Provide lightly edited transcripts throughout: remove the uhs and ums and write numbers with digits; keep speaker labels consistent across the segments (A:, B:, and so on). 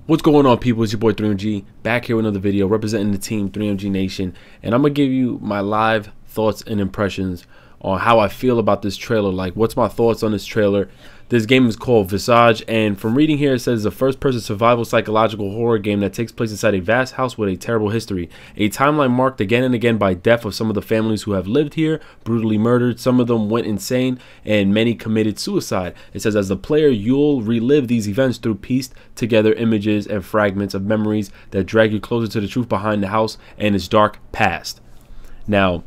A: What's going on, people? It's your boy 3MG back here with another video representing the team 3MG Nation, and I'm gonna give you my live thoughts and impressions on how I feel about this trailer. Like, what's my thoughts on this trailer? This game is called Visage, and from reading here, it says a first-person survival psychological horror game that takes place inside a vast house with a terrible history. A timeline marked again and again by death of some of the families who have lived here, brutally murdered, some of them went insane, and many committed suicide. It says as the player, you'll relive these events through pieced together images and fragments of memories that drag you closer to the truth behind the house and its dark past. Now,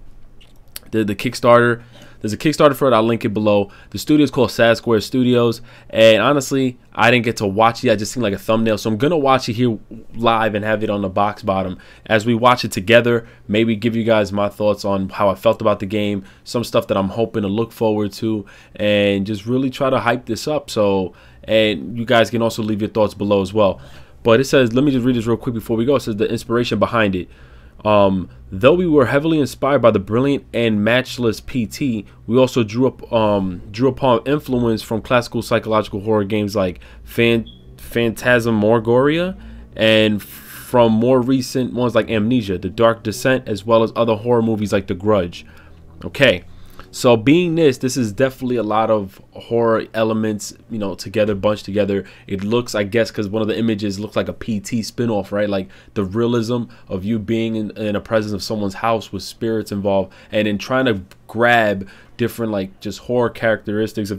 A: the Kickstarter, there's a Kickstarter for it. I'll link it below. The studio is called SUCCESSOR Studios, and honestly, I didn't get to watch it. I just seen like a thumbnail, so I'm gonna watch it here live and have it on the box bottom as we watch it together. Maybe give you guys my thoughts on how I felt about the game, some stuff that I'm hoping to look forward to, and just really try to hype this up. So, and you guys can also leave your thoughts below as well. But it says, let me just read this real quick before we go. It says the inspiration behind it. Though we were heavily inspired by the brilliant and matchless PT, we also drew upon influence from classical psychological horror games like Phantasmagoria, and from more recent ones like Amnesia, The Dark Descent, as well as other horror movies like The Grudge. Okay, so being this is definitely a lot of horror elements, you know, together, bunched together. It looks, I guess, because one of the images looks like a PT spinoff, right? Like the realism of you being in a presence of someone's house with spirits involved, and then trying to grab different like just horror characteristics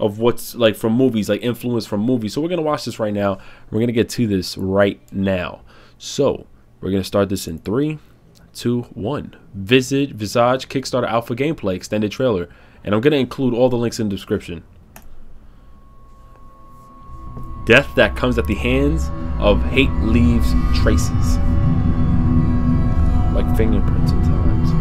A: of what's like from movies, like influence from movies. So we're gonna watch this right now. We're gonna get to this right now. So we're gonna start this in 3, 2, 1. Visage Kickstarter Alpha Gameplay Extended Trailer, and I'm going to include all the links in the description. Death that comes at the hands of hate leaves traces like fingerprints in times.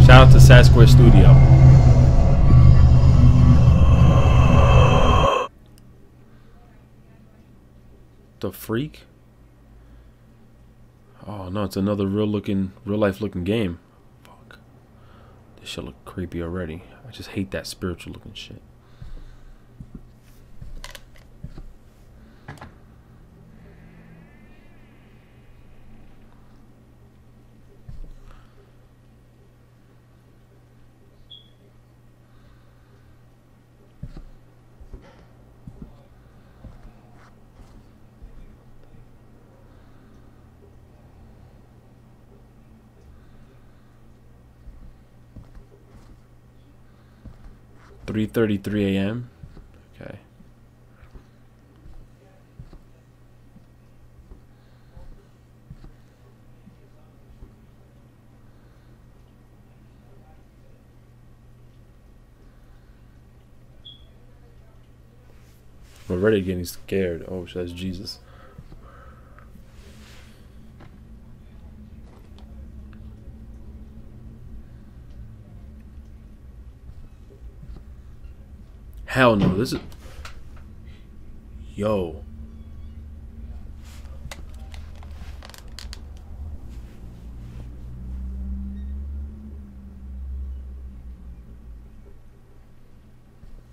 A: Shout out to SUCCESSOR Studio. The freak? Oh no, it's another real life looking game. Fuck. This shit look creepy already. I just hate that spiritual looking shit. $3:33 a.m. Okay. I'm already getting scared. Oh, that's Jesus. Hell no, this is... Yo.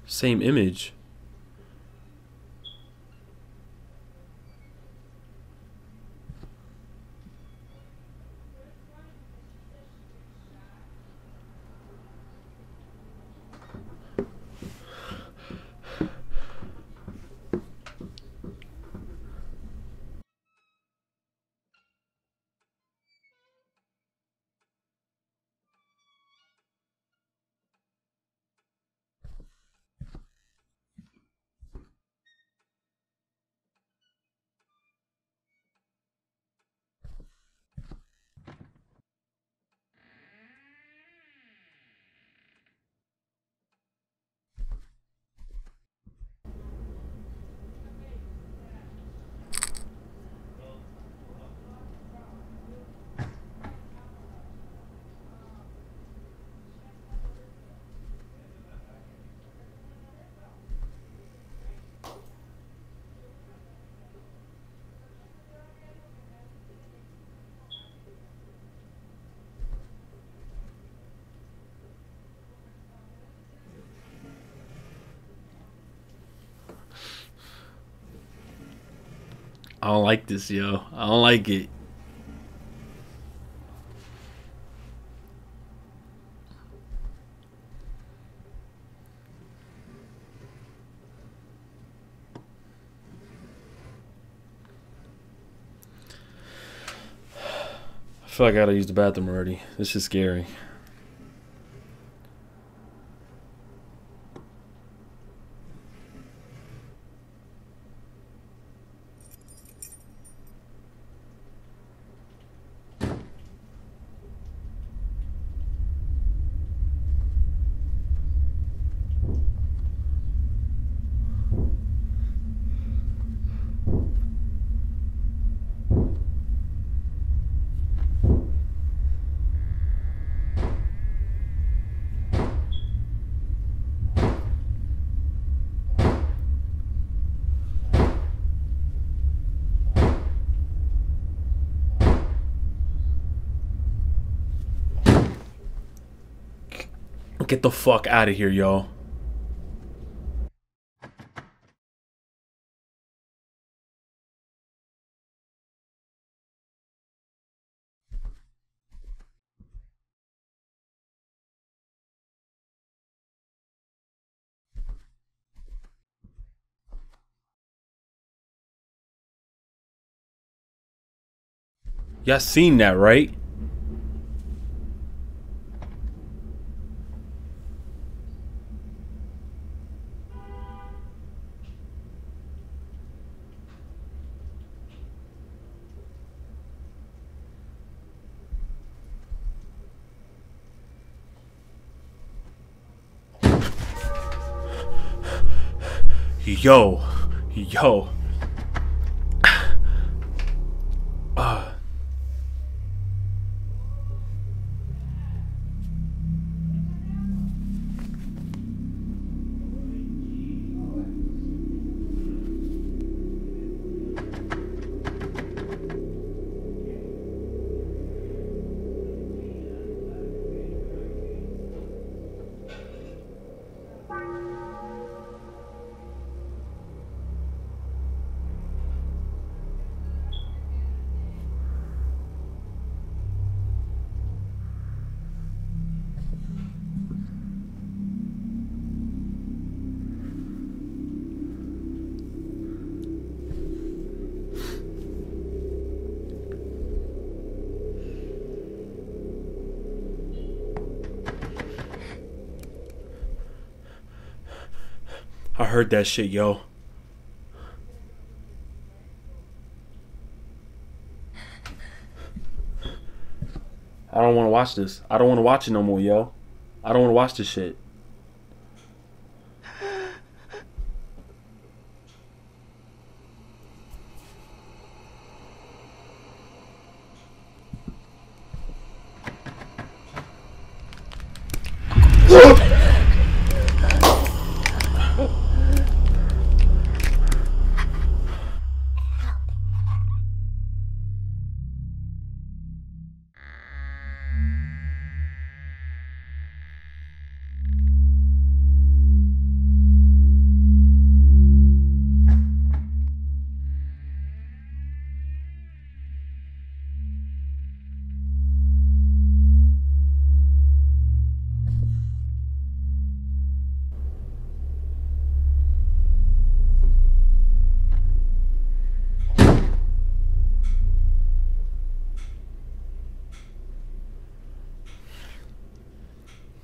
A: Same image. I don't like this, yo. I don't like it. I feel like I gotta use the bathroom already. This is scary. Get the fuck out of here, yo. Y'all seen that, right? Yo. Yo. I heard that shit, yo. I don't want to watch this. I don't want to watch it no more, yo. I don't want to watch this shit.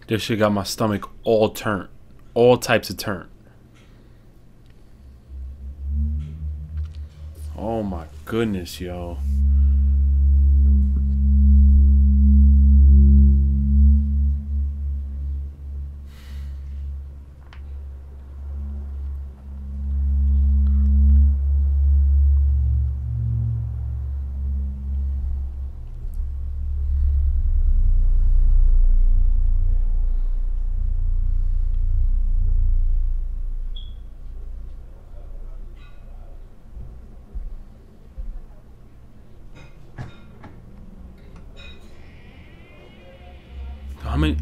A: This shit got my stomach all turned. All types of turn. Oh my goodness, yo. How many?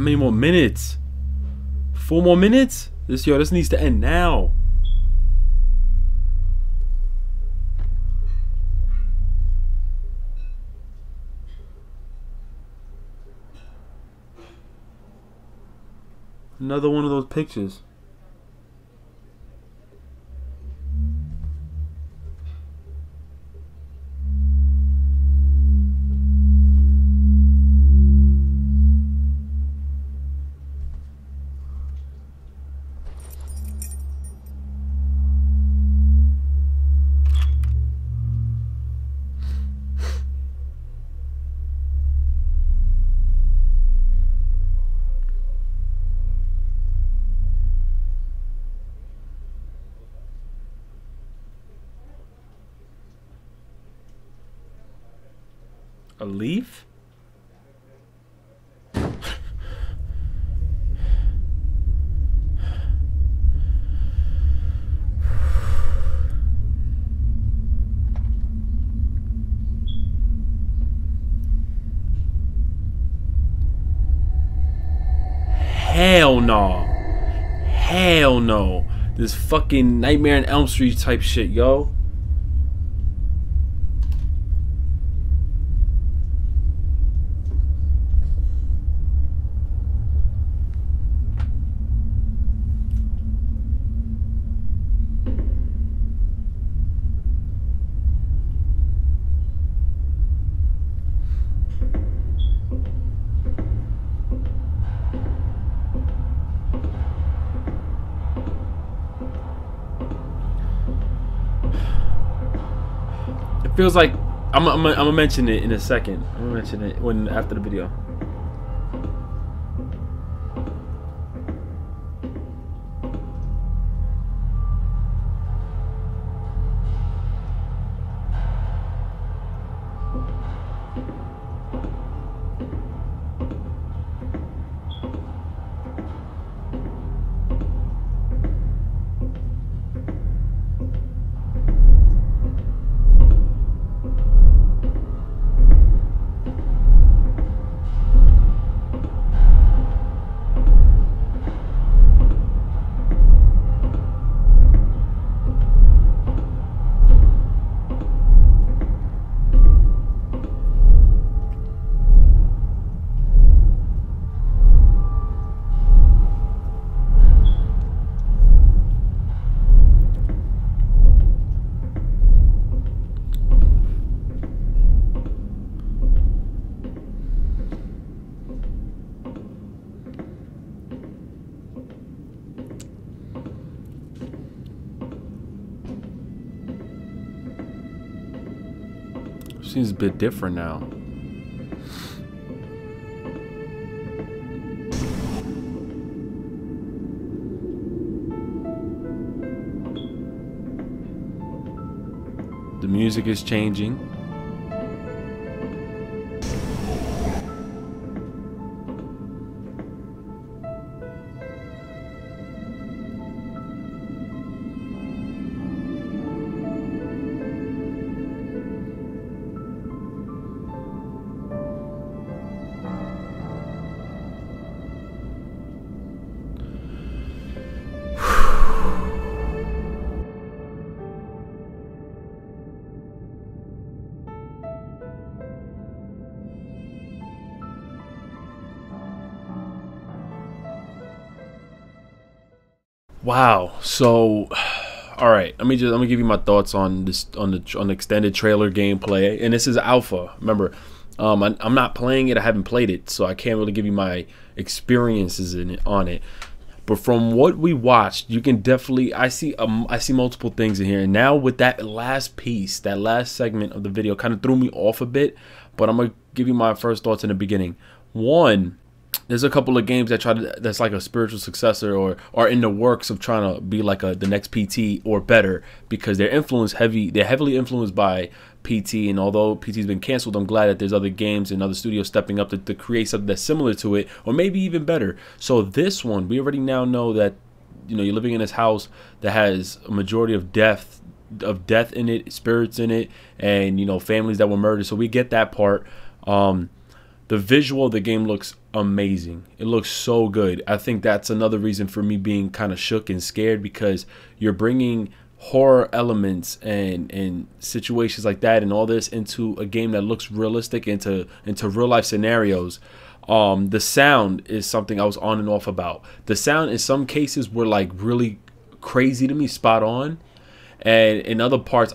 A: How many more minutes? 4 more minutes? This needs to end now. Another one of those pictures. A leaf? Hell no. Hell no. This fucking Nightmare on Elm Street type shit, yo. Feels like I'm gonna mention it in a second. I'm gonna mention it after the video. Seems a bit different now. The music is changing. Wow. So, all right. Let me give you my thoughts on this on the extended trailer gameplay. And this is alpha. Remember, I'm not playing it. I haven't played it, so I can't really give you my experiences on it. But from what we watched, you can definitely I see multiple things in here. And now with that last piece, that last segment of the video, kind of threw me off a bit. But I'm gonna give you my first thoughts in the beginning. One, there's a couple of games that that's like a spiritual successor or are in the works of trying to be like the next PT or better, because they're heavily influenced by PT. And although PT's been canceled, I'm glad that there's other games and other studios stepping up to create something that's similar to it, or maybe even better. So this one, we already now know that, you know, you're living in this house that has a majority of death in it, spirits in it, and, you know, families that were murdered. So we get that part. The visual of the game looks amazing. It looks so good. I think that's another reason for me being kind of shook and scared, because you're bringing horror elements and situations like that and all this into a game that looks realistic, into real life scenarios. The sound is something I was on and off about. The sound in some cases were like really crazy to me, spot on, and in other parts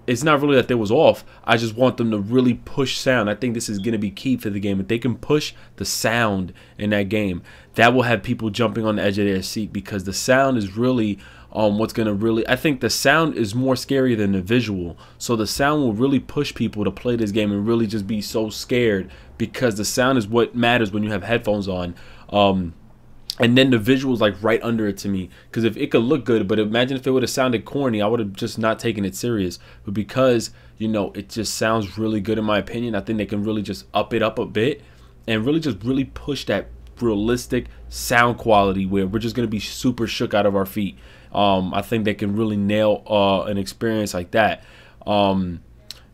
A: it's not really that they was off. I just want them to really push sound. I think this is going to be key for the game. If they can push the sound in that game, that will have people jumping on the edge of their seat, because the sound is really what's going to really, I think the sound is more scary than the visual. So the sound will really push people to play this game and really just be so scared, because the sound is what matters when you have headphones on. And then the visuals like right under it to me, because if it could look good, but imagine if it would have sounded corny, I would have just not taken it serious. But because, you know, it just sounds really good in my opinion, I think they can really just up it up a bit and really just really push that realistic sound quality where we're just going to be super shook out of our feet. I think they can really nail an experience like that.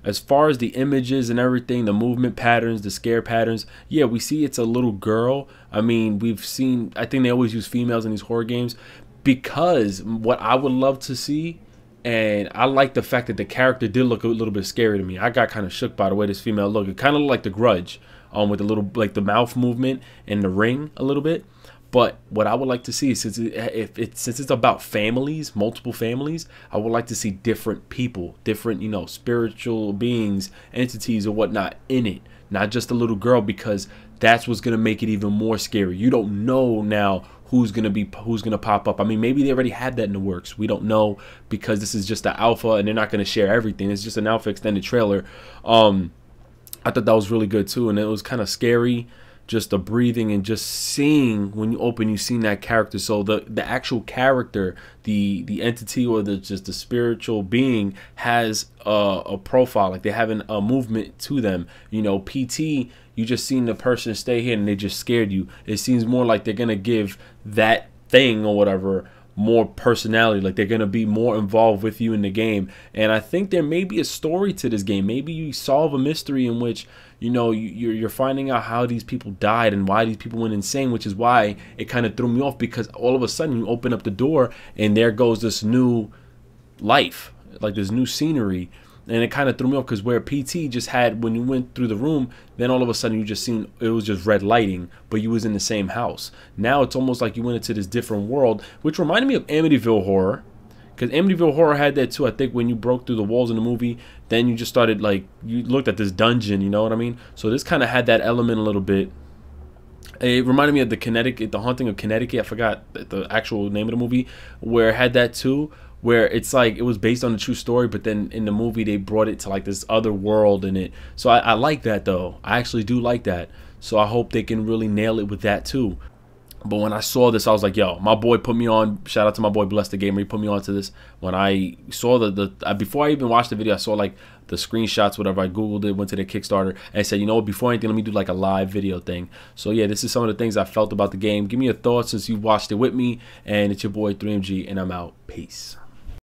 A: As far as the images and everything, the movement patterns, the scare patterns, yeah, we see it's a little girl. I mean, we've seen, I think they always use females in these horror games, because what I would love to see, and I like the fact that the character did look a little bit scary to me. I got kind of shook by the way this female looked. It kind of looked like The Grudge, with a little, like the mouth movement and the ring a little bit. But what I would like to see is, since it's about families, multiple families, I would like to see different people, different, you know, spiritual beings, entities or whatnot in it, not just a little girl, because that's what's gonna make it even more scary. You don't know now who's gonna pop up. I mean, maybe they already had that in the works. We don't know, because this is just the alpha and they're not gonna share everything. It's just an alpha extended trailer. I thought that was really good too, and it was kind of scary. Just the breathing and just seeing, when you open, you seen that character. So the actual character, the entity, or just the spiritual being has a profile, like they're having a movement to them. You know, PT, you just seen the person stay here and they just scared you. It seems more like they're gonna give that thing or whatever more personality, like they're gonna be more involved with you in the game. And I think there may be a story to this game. Maybe you solve a mystery in which, you know, you're finding out how these people died and why these people went insane, which is why it kind of threw me off, because all of a sudden you open up the door and there goes this new life, like this new scenery. And it kind of threw me off, because where PT just had, when you went through the room, then all of a sudden you just seen, it was just red lighting, but you was in the same house. Now it's almost like you went into this different world, which reminded me of Amityville Horror, because Amityville Horror had that too. I think when you broke through the walls in the movie, then you just started, like, you looked at this dungeon, you know what I mean? So this kind of had that element a little bit. It reminded me of the Haunting of Connecticut. I forgot the actual name of the movie, where it had that too, where it's like it was based on a true story, but then in the movie they brought it to like this other world in it. So I like that though. I actually do like that. So I hope they can really nail it with that too. But when I saw this, I was like, yo, my boy put me on. Shout out to my boy Bless the Gamer. He put me on to this. When I saw before I even watched the video, I saw like the screenshots, whatever. I Googled it, went to their Kickstarter, and I said, you know what, before anything, let me do like a live video thing. So yeah, this is some of the things I felt about the game. Give me your thoughts since you watched it with me. And it's your boy 3MG, and I'm out. Peace.